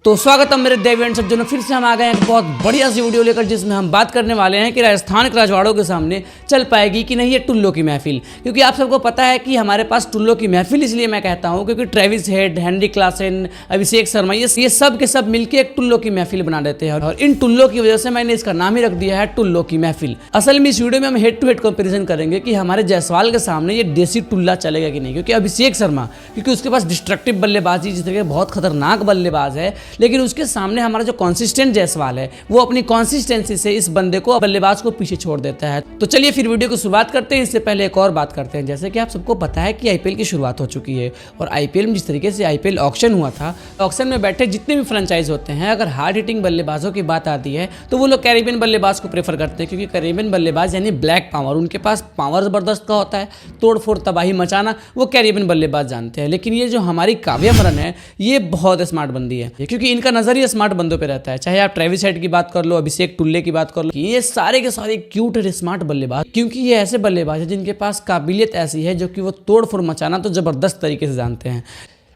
तो स्वागत है मेरे देवेंद्र सज्जनों। फिर से हम आ गए हैं एक बहुत बढ़िया सी वीडियो लेकर, जिसमें हम बात करने वाले हैं कि राजस्थान के रजवाड़ों के सामने चल पाएगी कि नहीं ये टुल्लो की महफिल। क्योंकि आप सबको पता है कि हमारे पास टुल्लो की महफिल इसलिए मैं कहता हूं क्योंकि Travis head, Henry Klaasen, Abhishek Sharma ये सब के सब मिलकर एक टुल्लो की महफिल बना देते हैं। और इन टुल्लो की वजह से मैंने इसका नाम ही रख दिया है टुल्लो की महफिल। असल में इस वीडियो में हम हेड टू हेड कंपेरिजन करेंगे कि हमारे जायसवाल के सामने ये देसी टुल्ला चलेगा कि नहीं। क्योंकि अभिषेक शर्मा, क्योंकि उसके पास डिस्ट्रक्टिव बल्लेबाजी, जिस तरह बहुत खतरनाक बल्लेबाज है, लेकिन उसके सामने हमारा जो कंसिस्टेंट जायसवाल है वो अपनी कंसिस्टेंसी से इस बंदे को, बल्लेबाज को पीछे छोड़ देता है। तो चलिए फिर वीडियो को शुरुआत करते हैं। इससे पहले एक और बात करते हैं। जैसे कि आप सबको पता है कि आईपीएल की शुरुआत हो चुकी है और आईपीएल में जिस तरीके से आईपीएल ऑक्शन हुआ था, ऑक्शन में बैठे जितने भी फ्रेंचाइज होते हैं, अगर हार्ड हिटिंग बल्लेबाजों की बात आती है तो वो लोग कैरेबियन बल्लेबाज को प्रेफर करते हैं। क्योंकि कैरेबियन बल्लेबाज यानी ब्लैक पावर, उनके पास पावर जबरदस्त का होता है, तोड़ फोड़ तबाही मचाना, वो कैरेबियन बल्लेबाज जानते हैं। लेकिन ये जो हमारी काव्या मरन है ये बहुत स्मार्ट बंदी है, क्योंकि इनका नजरिया स्मार्ट बंदों पे रहता है। चाहे आप ट्रेविस हेड की बात कर लो, अभिषेक टुल्ले की बात कर लो, ये सारे के सारे क्यूट और स्मार्ट बल्लेबाज, क्योंकि ये ऐसे बल्लेबाज हैं जिनके पास काबिलियत ऐसी है जो कि वो तोड़ फोड़ मचाना तो जबरदस्त तरीके से जानते हैं।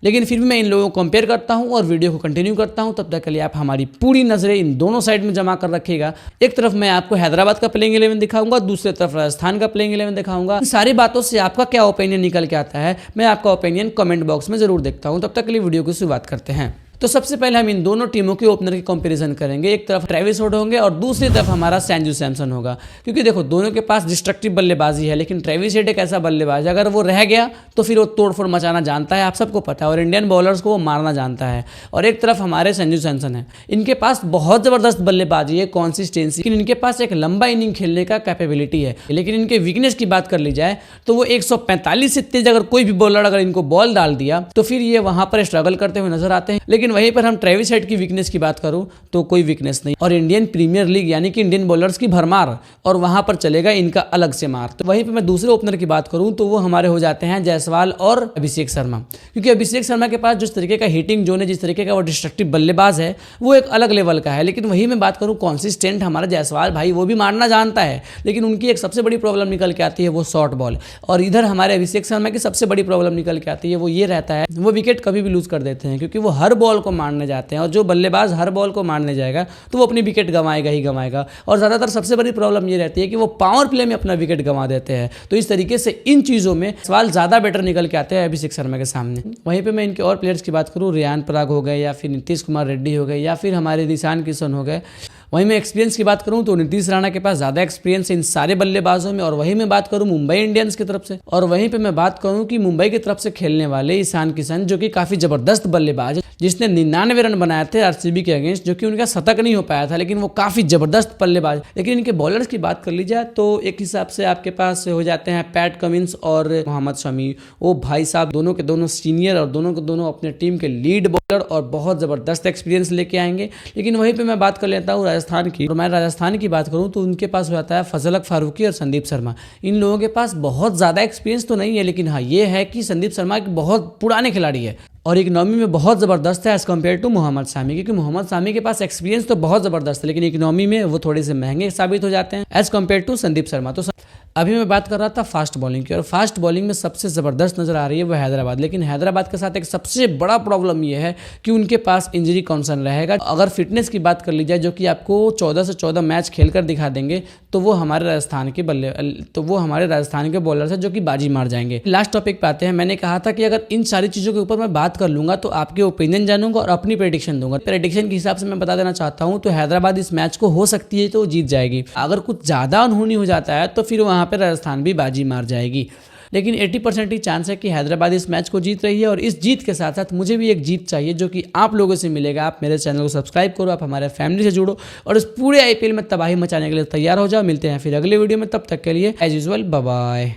लेकिन फिर भी मैं इन लोगों को कंपेयर करता हूं और वीडियो को कंटिन्यू करता हूं। तब तक के लिए आप हमारी पूरी नजरें इन दोनों साइड में जमा कर रखिएगा। एक तरफ मैं आपको हैदराबाद का प्लेइंग 11 दिखाऊंगा, दूसरी तरफ राजस्थान का प्लेइंग 11 दिखाऊंगा। इन सारी बातों से आपका क्या ओपिनियन निकल के आता है, मैं आपका ओपिनियन कमेंट बॉक्स में जरूर देखता हूं। तब तक के लिए वीडियो की शुरुआत करते हैं। तो सबसे पहले हम इन दोनों टीमों के ओपनर की कंपैरिजन करेंगे। एक तरफ ट्रेविस हेड होंगे और दूसरी तरफ हमारा संजू सैमसन होगा। क्योंकि देखो दोनों के पास डिस्ट्रक्टिव बल्लेबाजी है, लेकिन ट्रेविस हेड एक ऐसा बल्लेबाज है, अगर वो रह गया तो फिर वो तोड़फोड़ मचाना जानता है, आप सबको पता है, और इंडियन बॉलर्स को वो मारना जानता है। और एक तरफ हमारे संजू सैमसन है, इनके पास बहुत जबरदस्त बल्लेबाजी है, कॉन्सिस्टेंसी, लेकिन इनके पास एक लंबा इनिंग खेलने का कैपेबिलिटी है। लेकिन इनके वीकनेस की बात कर ली जाए तो वो 145 से तेज अगर कोई भी बॉलर अगर इनको बॉल डाल दिया तो फिर ये वहां पर स्ट्रगल करते हुए नजर आते हैं। लेकिन वहीं पर हम ट्रेविस हेड की वीकनेस की बात करूं तो कोई वीकनेस नहीं, और इंडियन प्रीमियर लीग यानी कि इंडियन बॉलर्स की भरमार, और वहां पर चलेगा इनका अलग से मार। तो वहीं पे मैं दूसरे ओपनर की बात करूं तो वो हमारे हो जाते हैं जायसवाल और अभिषेक शर्मा। क्योंकि अभिषेक शर्मा के पास जिस तरीके का हिटिंग जोन है, जिस तरीके का वो डिस्ट्रक्टिव बल्लेबाज है, वो एक अलग लेवल का है। लेकिन वही मैं बात करूं कॉन्सिस्टेंट, हमारा जायसवाल भाई वो भी मारना जानता है, लेकिन उनकी एक सबसे बड़ी प्रॉब्लम निकल के आती है वो शॉर्ट बॉल। और इधर हमारे अभिषेक शर्मा की सबसे बड़ी प्रॉब्लम निकल के आती है वो ये रहता है, वो विकेट कभी भी लूज कर देते हैं, क्योंकि वो हर बॉल को मारने जाते हैं, और जो बल्लेबाज हर बॉल को मारने जाएगा तो वो अपनी विकेट गंवाएगा ही गंवाएगा। और ज़्यादातर सबसे बड़ी प्रॉब्लम ये रहती है कि वो पावर प्ले में अपना विकेट गंवा देते हैं। तो इस तरीके से इन चीज़ों में सवाल ज़्यादा बेटर निकल के आते हैं अभिषेक शर्मा के सामने। वहीं पे मैं इनके और प्लेयर्स की बात करूँ, रियान पराग हो गए, या फिर नीतीश कुमार रेड्डी हो गए, या फिर हमारे ईशान किशन हो गए। वहीं मैं एक्सपीरियंस की बात करूं तो नीतीश राणा के पास ज़्यादा एक्सपीरियंस है इन सारे बल्लेबाजों में। और वहीं मैं बात करूं मुंबई इंडियंस की तरफ से, और वहीं पे मैं बात करूं कि मुंबई की तरफ से खेलने वाले ईशान किशन, जो कि काफ़ी ज़बरदस्त बल्लेबाज है, जिसने 99 रन बनाए थे आरसीबी के अगेंस्ट, जो कि उनका शतक नहीं हो पाया था, लेकिन वो काफ़ी ज़बरदस्त बल्लेबाज। लेकिन इनके बॉलर्स की बात कर ली जाए तो एक हिसाब से आपके पास हो जाते हैं पैट कमिंस और मोहम्मद शमी। वो भाई साहब दोनों के दोनों सीनियर, और दोनों के दोनों अपने टीम के लीड बॉलर, और बहुत ज़बरदस्त एक्सपीरियंस लेके आएंगे। लेकिन वहीं पर मैं बात कर लेता हूँ राजस्थान की। और मैं राजस्थान की बात करूं तो उनके पास हो जाता है फजल हक फारूकी और संदीप शर्मा। इन लोगों के पास बहुत ज़्यादा एक्सपीरियंस तो नहीं है, लेकिन हाँ ये है कि संदीप शर्मा एक बहुत पुराने खिलाड़ी है और इकोनॉमी में बहुत ज़बरदस्त है as compare to Mohammed Shami. क्योंकि मोहम्मद शामी के पास एक्सपीरियंस तो बहुत ज़बरदस्त है, लेकिन इकोनॉमी में वो थोड़े से महंगे साबित हो जाते हैं as compare to Sandeep Sharma. तो अभी मैं बात कर रहा था फास्ट बॉलिंग की, और फास्ट बॉलिंग में सबसे ज़बरदस्त नज़र आ रही है वो हैदराबाद। लेकिन हैदराबाद के साथ एक सबसे बड़ा प्रॉब्लम ये है कि उनके पास इंजरी कंसर्न रहेगा। अगर फिटनेस की बात कर ली जाए, जो कि आपको 14 से 14 मैच खेलकर दिखा देंगे, तो वो हमारे राजस्थान के बॉलर्स हैं जो कि बाजी मार जाएंगे। लास्ट टॉपिक पे आते हैं। मैंने कहा था कि अगर इन सारी चीज़ों के ऊपर मैं बात कर लूँगा तो आपके ओपिनियन जानूंगा और अपनी प्रेडिक्शन दूंगा। प्रेडिक्शन के हिसाब से मैं बता देना चाहता हूँ तो हैदराबाद इस मैच को हो सकती है तो जीत जाएगी। अगर कुछ ज़्यादा अनहोनी हो जाता है तो फिर वहाँ पर राजस्थान भी बाजी मार जाएगी। लेकिन 80% ही चांस है कि हैदराबाद इस मैच को जीत रही है। और इस जीत के साथ साथ मुझे भी एक जीत चाहिए, जो कि आप लोगों से मिलेगा। आप मेरे चैनल को सब्सक्राइब करो, आप हमारे फैमिली से जुड़ो, और इस पूरे आईपीएल में तबाही मचाने के लिए तैयार हो जाओ। मिलते हैं फिर अगले वीडियो में, तब तक के लिए एज यूजुअल बाय बाय।